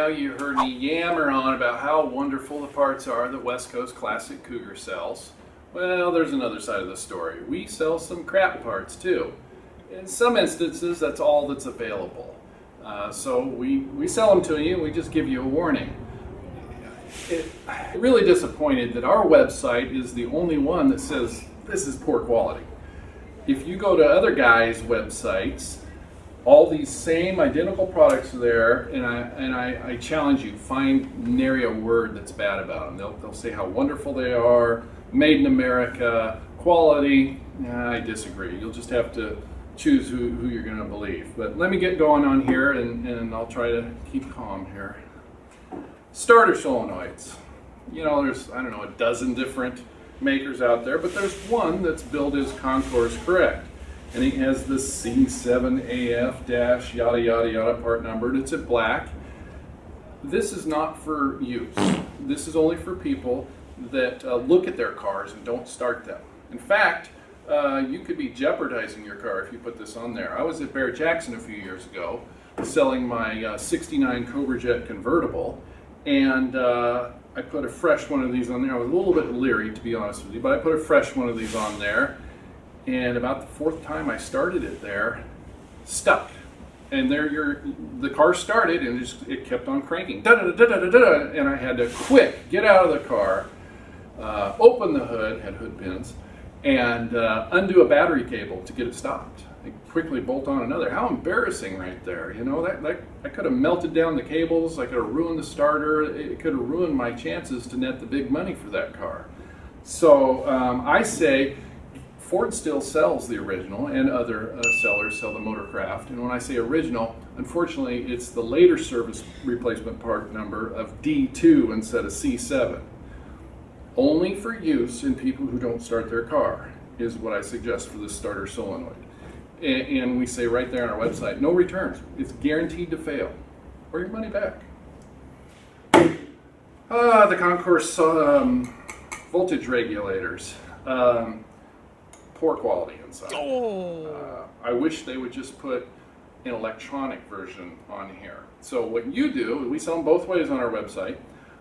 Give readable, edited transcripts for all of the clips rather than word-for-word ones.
now you heard me yammer on about how wonderful the parts are that West Coast Classic Cougar sells. Well, there's another side of the story. We sell some crap parts too. In some instances, that's all that's available. So we sell them to you, we just give you a warning. I'm really disappointed that our website is the only one that says this is poor quality. If you go to other guys' websites, all these same identical products are there, and I challenge you, find nary a word that's bad about them. They'll say how wonderful they are, made in America, quality. I disagree. You'll just have to choose who you're going to believe. But let me get going on here, and I'll try to keep calm here. Starter solenoids. You know, there's, I don't know, a dozen different makers out there, but there's one that's billed as Concours correct. And he has the C7AF- yada yada yada part numbered. It's in black. This is not for use. This is only for people that look at their cars and don't start them. In fact, you could be jeopardizing your car if you put this on there. I was at Barrett Jackson a few years ago selling my 69 Cougar Jet Convertible, and I put a fresh one of these on there. I was a little bit leery, to be honest with you, but I put a fresh one of these on there. And about the fourth time I started it there, stuck. And there the car started and it kept on cranking. Da-da-da-da-da-da, and I had to quick get out of the car, open the hood, had hood pins, and undo a battery cable to get it stopped. And quickly bolt on another. How embarrassing right there. You know, that I could have melted down the cables, I could have ruined the starter, it could have ruined my chances to net the big money for that car. So I say, Ford still sells the original, and other sellers sell the Motorcraft. And when I say original, unfortunately, it's the later service replacement part number of D2 instead of C7. Only for use in people who don't start their car is what I suggest for this starter solenoid. And we say right there on our website, no returns. It's guaranteed to fail, or your money back. The Concours voltage regulators. Poor quality inside. I wish they would just put an electronic version on here. So what you do, we sell them both ways on our website.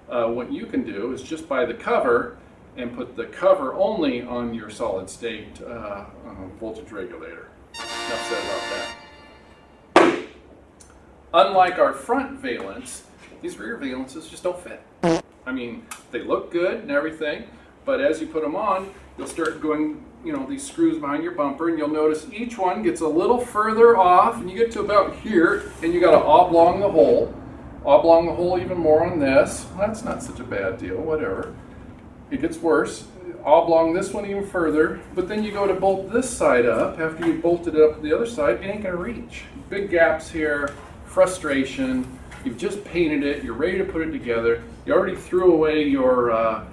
What you can do is just buy the cover and put the cover only on your solid state voltage regulator. Enough said about that. Unlike our front valence, these rear valences just don't fit. I mean, they look good and everything, but as you put them on, you'll start going, you know, these screws behind your bumper, and you'll notice each one gets a little further off, and you get to about here, and you got to oblong the hole. Oblong the hole even more on this. Well, that's not such a bad deal, whatever. It gets worse. Oblong this one even further, but then you go to bolt this side up. After you bolted it up to the other side, it ain't going to reach. Big gaps here, frustration. You've just painted it, you're ready to put it together. You already threw away your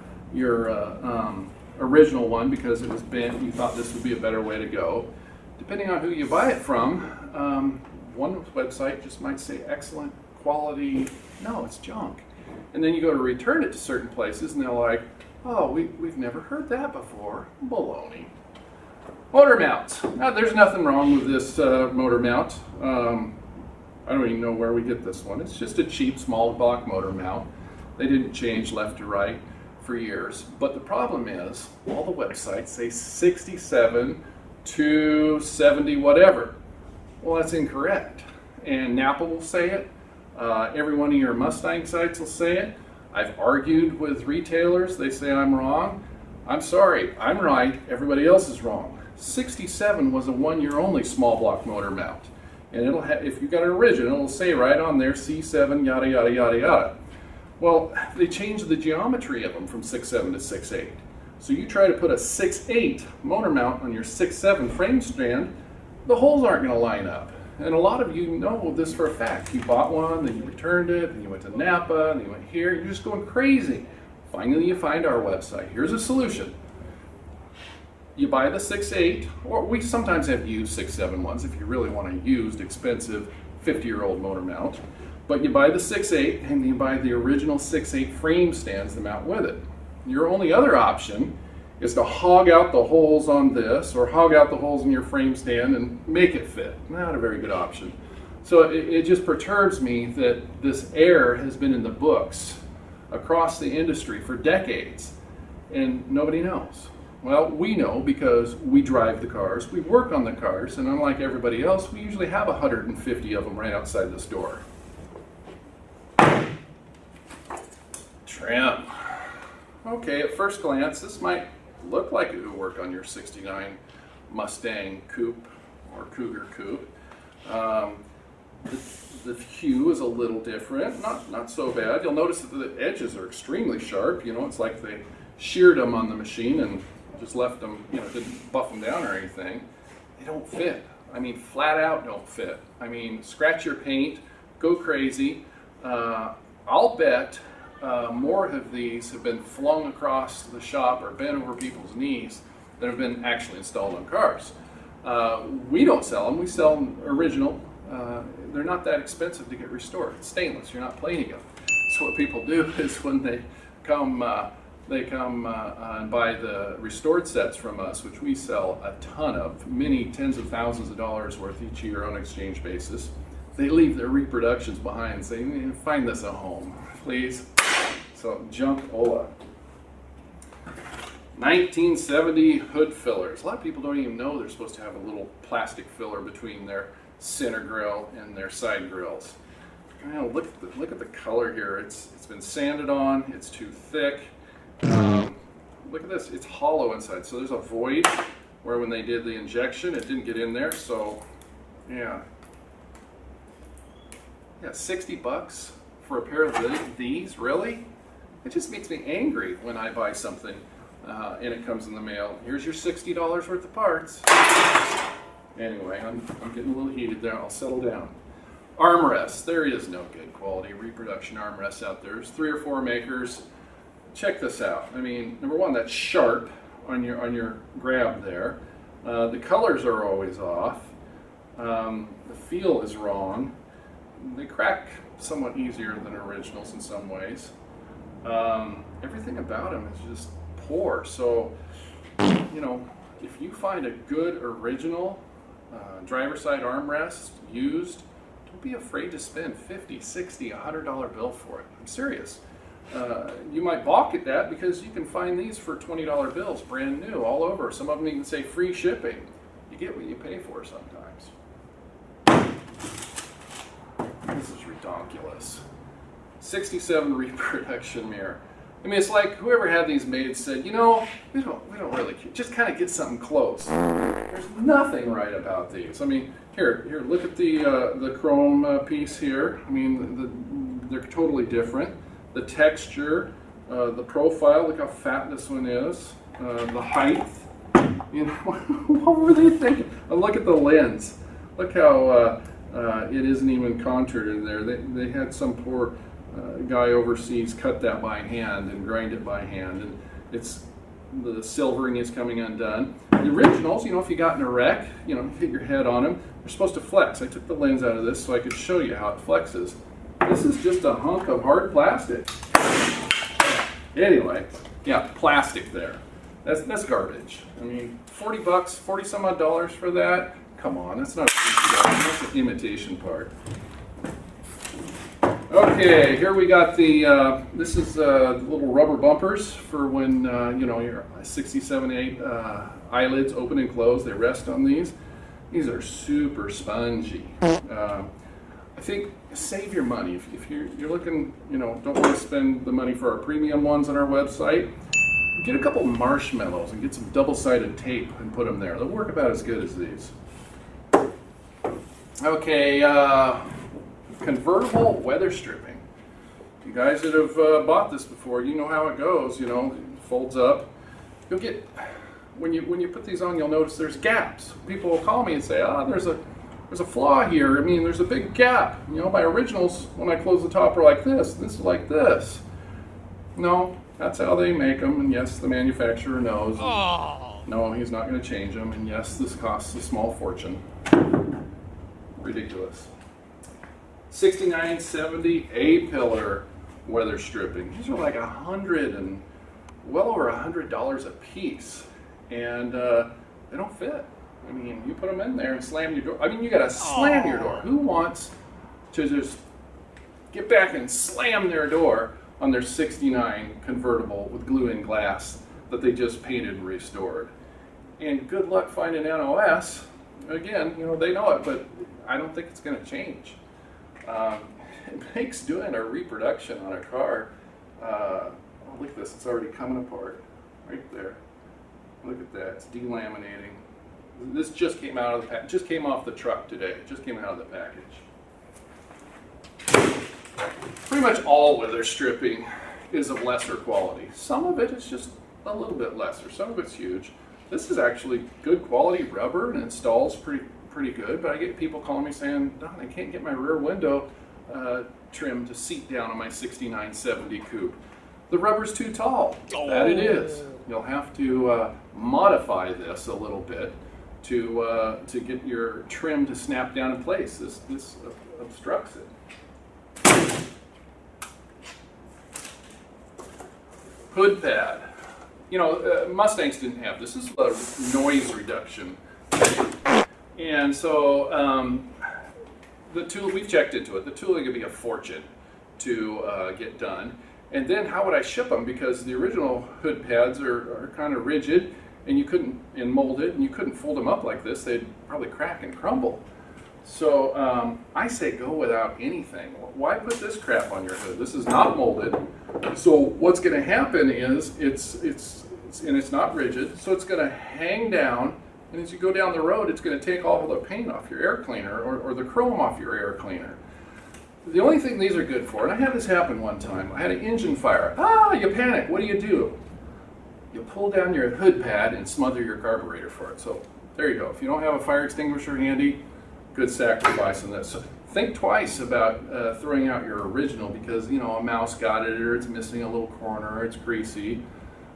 original one because it was bent. You thought this would be a better way to go. Depending on who you buy it from, one website just might say excellent quality. No, it's junk. And then you go to return it to certain places and they're like, oh, we've never heard that before. Baloney. Motor mounts. Now, there's nothing wrong with this motor mount. I don't even know where we get this one. It's just a cheap small block motor mount. They didn't change left to right for years. But the problem is, all the websites say 67 to 70 whatever. Well, that's incorrect. And Napa will say it. Every one of your Mustang sites will say it. I've argued with retailers. They say I'm wrong. I'm sorry. I'm right. Everybody else is wrong. 67 was a one-year only small block motor mount. And it'll have, if you got an original, it'll say right on there C7 yada yada yada yada. Well, they changed the geometry of them from 6.7 to 6.8. So you try to put a 6.8 motor mount on your 6.7 frame stand, the holes aren't going to line up. And a lot of you know this for a fact. You bought one, then you returned it, then you went to Napa, and you went here, you're just going crazy. Finally, you find our website. Here's a solution. You buy the 6.8, or we sometimes have used 6.7 ones if you really want a used, expensive, 50-year-old motor mount. But you buy the 6.8 and you buy the original 6.8 frame stands to mount with it. Your only other option is to hog out the holes on this or hog out the holes in your frame stand and make it fit. Not a very good option. So it just perturbs me that this error has been in the books across the industry for decades, and nobody knows. Well, we know because we drive the cars, we work on the cars, and unlike everybody else, we usually have 150 of them right outside this door. Trim. Okay, at first glance, this might look like it would work on your 69 Mustang Coupe or Cougar Coupe. The hue is a little different, not so bad. You'll notice that the edges are extremely sharp. You know, it's like they sheared them on the machine and just left them, you know, didn't buff them down or anything. They don't fit. I mean, flat out don't fit. I mean, scratch your paint, go crazy. I'll bet more of these have been flung across the shop or bent over people's knees than have been actually installed on cars. We don't sell them. We sell them original. They're not that expensive to get restored. It's stainless. You're not plating them. So what people do is when they come and buy the restored sets from us, which we sell a ton of, many tens of thousands of dollars worth each year on an exchange basis, they leave their reproductions behind and say, find this a home, please. So junk-ola. 1970 hood fillers. A lot of people don't even know they're supposed to have a little plastic filler between their center grill and their side grills. You know, look at the color here. It's been sanded on. It's too thick. Look at this. It's hollow inside. So there's a void where when they did the injection, it didn't get in there. So yeah, 60 bucks for a pair of these, really? It just makes me angry when I buy something and it comes in the mail. Here's your $60 worth of parts. Anyway, I'm getting a little heated there. I'll settle down. Armrests. There is no good quality reproduction armrests out there. There's 3 or 4 makers. Check this out. I mean, number one, that's sharp on your grab there. The colors are always off. The feel is wrong. They crack somewhat easier than originals in some ways. Everything about them is just poor. So, you know, if you find a good original driver side armrest used, don't be afraid to spend $50, $60, $100 bill for it. I'm serious. You might balk at that because you can find these for $20 bills, brand new, all over. Some of them even say free shipping. You get what you pay for sometimes. This is ridiculous. 67 reproduction mirror. I mean, it's like whoever had these made said, you know, we don't really care. Just kind of get something close. There's nothing right about these. I mean, here, look at the chrome piece here. I mean, they're totally different. The texture, the profile. Look how fat this one is. The height. You know, what were they thinking? And look at the lens. Look how it isn't even contoured in there. They had some poor guy overseas cut that by hand and grind it by hand, and the silvering is coming undone. The originals, you know, if you got in a wreck, you know, hit your head on them, they're supposed to flex. I took the lens out of this so I could show you how it flexes. This is just a hunk of hard plastic. Anyway, yeah, plastic there. That's garbage. I mean, 40 bucks, 40 some odd dollars for that? Come on, that's not that's an imitation part. Okay, here we got the, this is the little rubber bumpers for when, you know, your 67-8 eyelids open and close. They rest on these. These are super spongy. I think save your money. If you're looking, you know, don't want to spend the money for our premium ones on our website, get a couple marshmallows and get some double-sided tape and put them there. They'll work about as good as these. Okay, convertible weather stripping. You guys that have bought this before, you know how it goes. You know, it folds up. You'll get, when you put these on, you'll notice there's gaps. People will call me and say, "Ah, there's a flaw here. I mean, there's a big gap. You know, my originals, when I close the top, are like this. This is like this." No, that's how they make them. And yes, the manufacturer knows. No, he's not going to change them. And yes, this costs a small fortune. Ridiculous. 6970 A-pillar weather stripping. These are like well over $100 a piece, and they don't fit. I mean, you put them in there and slam your door. I mean, you gotta slam your door. Who wants to just get back and slam their door on their '69 convertible with glue-in glass that they just painted and restored. And good luck finding NOS. Again, you know, they know it, but I don't think it's going to change. It makes doing a reproduction on a car, oh, look at this, it's already coming apart right there. Look at that, it's delaminating. This just came out of the package, just came off the truck today, it just came out of the package. Pretty much all weather stripping is of lesser quality. Some of it is just a little bit lesser, some of it's huge. This is actually good quality rubber and installs pretty good, but I get people calling me saying, Don, I can't get my rear window trim to seat down on my '69-'70 coupe. The rubber's too tall. Oh. That it is. You'll have to modify this a little bit to get your trim to snap down in place. This obstructs it. Hood pad. You know, Mustangs didn't have this. This is a noise reduction. And so the tool, we've checked into it, the tooling could be a fortune to get done. And then how would I ship them? Because the original hood pads are kind of rigid and you couldn't, and molded, and you couldn't fold them up like this. They'd probably crack and crumble. So I say go without anything. Why put this crap on your hood? This is not molded. So what's going to happen is it's not rigid, so it's going to hang down, and as you go down the road, it's going to take all the paint off your air cleaner or the chrome off your air cleaner. The only thing these are good for, and I had this happen one time, I had an engine fire. You panic. What do? You pull down your hood pad and smother your carburetor for it. So there you go. If you don't have a fire extinguisher handy, good sacrifice on this. So think twice about throwing out your original because, you know, a mouse got it or it's missing a little corner or it's greasy.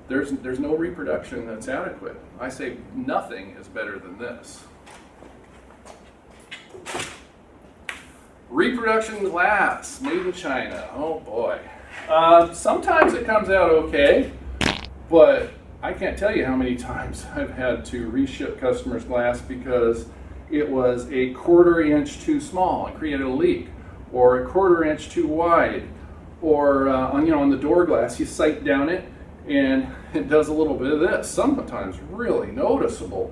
There's no reproduction that's adequate. I say nothing is better than this. Reproduction glass, made in China. Oh boy. Sometimes it comes out okay, but I can't tell you how many times I've had to reship customers' glass because it was a 1/4 inch too small and created a leak, or a 1/4 inch too wide, or on the door glass you sight down it and it does a little bit of this, sometimes really noticeable.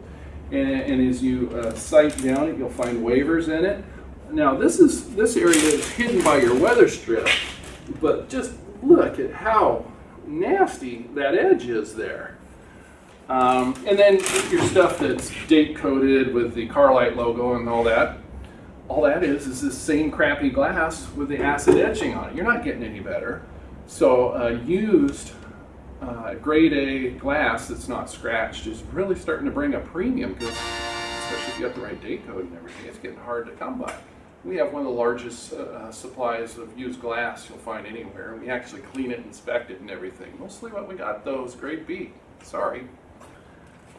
And as you sight down it, you'll find wavers in it. Now this area is hidden by your weather strip, but just look at how nasty that edge is there. And then your stuff that's date coded with the Carlite logo and all that is this same crappy glass with the acid etching on it. You're not getting any better. So used grade A glass that's not scratched is really starting to bring a premium because, especially if you got the right date code and everything, it's getting hard to come by. We have one of the largest supplies of used glass you'll find anywhere, and we actually clean it, inspect it, and everything. Mostly what we got though is grade B. Sorry.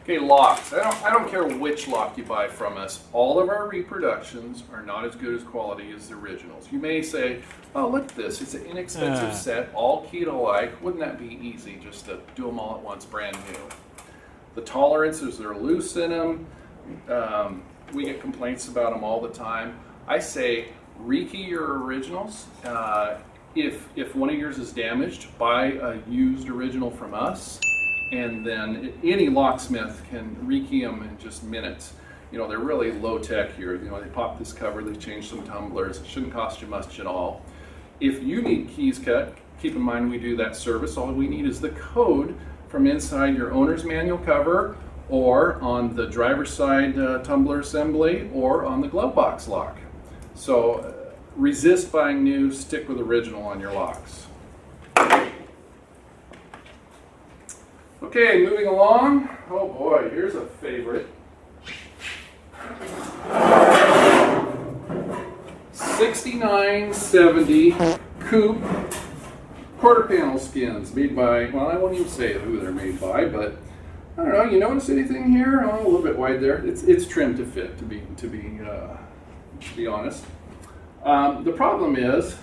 Okay, locks. I don't care which lock you buy from us. All of our reproductions are not as good as quality as the originals. You may say, oh, look at this. It's an inexpensive set, all keyed alike. Wouldn't that be easy just to do them all at once, brand new? The tolerances are loose in them. We get complaints about them all the time. I say rekey your originals. If one of yours is damaged, buy a used original from us. And then any locksmith can rekey them in just minutes. You know, they're really low tech here. You know, they pop this cover, they change some tumblers. It shouldn't cost you much at all. If you need keys cut, keep in mind we do that service. All we need is the code from inside your owner's manual cover or on the driver's side tumbler assembly or on the glove box lock. So resist buying new, stick with original on your locks. Okay, moving along. Oh boy, here's a favorite. 6970 coupe quarter panel skins made by, well, I won't even say who they're made by, but I don't know, you notice anything here? Oh, a little bit wide there. It's trimmed to fit, to be honest. The problem is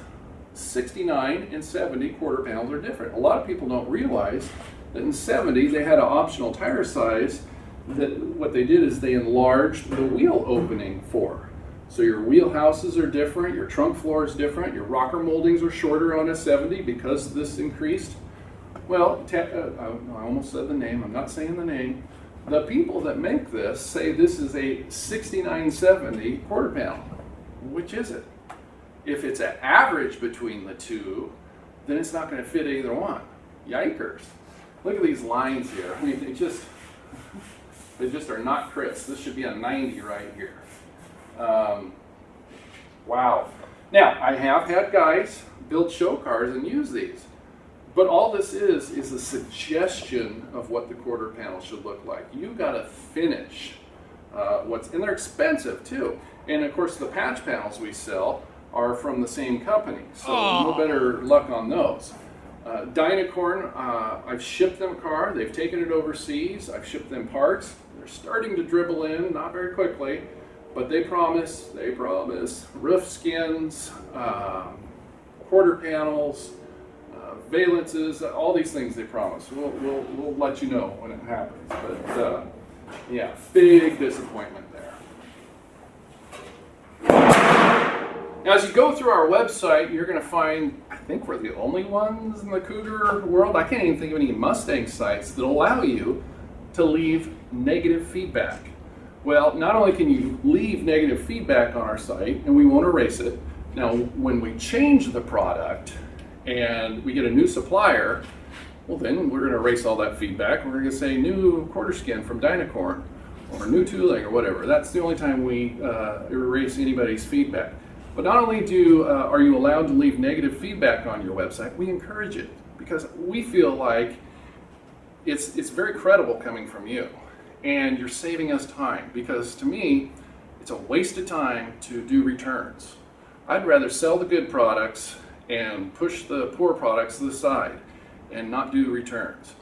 69 and 70 quarter panels are different. A lot of people don't realize that in 70 they had an optional tire size that what they did is they enlarged the wheel opening for. So your wheelhouses are different, your trunk floor is different, your rocker moldings are shorter on a 70 because this increased. Well, I almost said the name, I'm not saying the name. The people that make this say this is a 6970 quarter panel. Which is it? If it's an average between the two, then it's not going to fit either one. Yikers. Look at these lines here. I mean, they just are not crisp. This should be a 90 right here. Wow. Now, I have had guys build show cars and use these. But all this is a suggestion of what the quarter panel should look like. You got to finish and they're expensive too. And of course, the patch panels we sell are from the same company, so no better luck on those. Dynacorn, I've shipped them a car. They've taken it overseas. I've shipped them parts. They're starting to dribble in, not very quickly, but they promise roof skins, quarter panels, valences, all these things they promise. We'll let you know when it happens. But yeah, big disappointment there. Now, as you go through our website, you're going to find, I think we're the only ones in the Cougar world. I can't even think of any Mustang sites that allow you to leave negative feedback. Well, not only can you leave negative feedback on our site, and we won't erase it. Now, when we change the product and we get a new supplier, well, then we're going to erase all that feedback. We're going to say new quarter skin from Dynacorn or new tooling or whatever. That's the only time we erase anybody's feedback. But not only are you allowed to leave negative feedback on your website, we encourage it because we feel like it's very credible coming from you, and you're saving us time. Because to me, it's a waste of time to do returns. I'd rather sell the good products and push the poor products to the side and not do returns.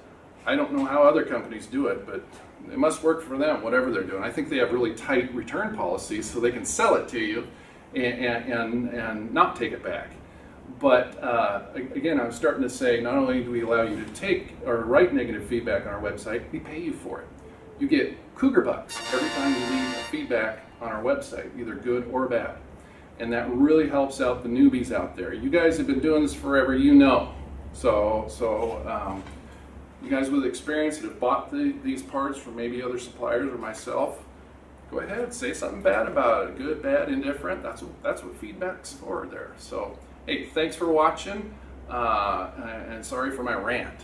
I don't know how other companies do it, but it must work for them, whatever they're doing. I think they have really tight return policies so they can sell it to you and not take it back. But again, I was starting to say, not only do we allow you to take or write negative feedback on our website, we pay you for it. You get Cougar bucks every time you leave feedback on our website, either good or bad. And that really helps out the newbies out there. You guys have been doing this forever, you know. So you guys with experience that have bought these parts from maybe other suppliers or myself, go ahead, say something bad about it. Good, bad, indifferent. That's what feedback's for there. So, hey, thanks for watching, and sorry for my rant.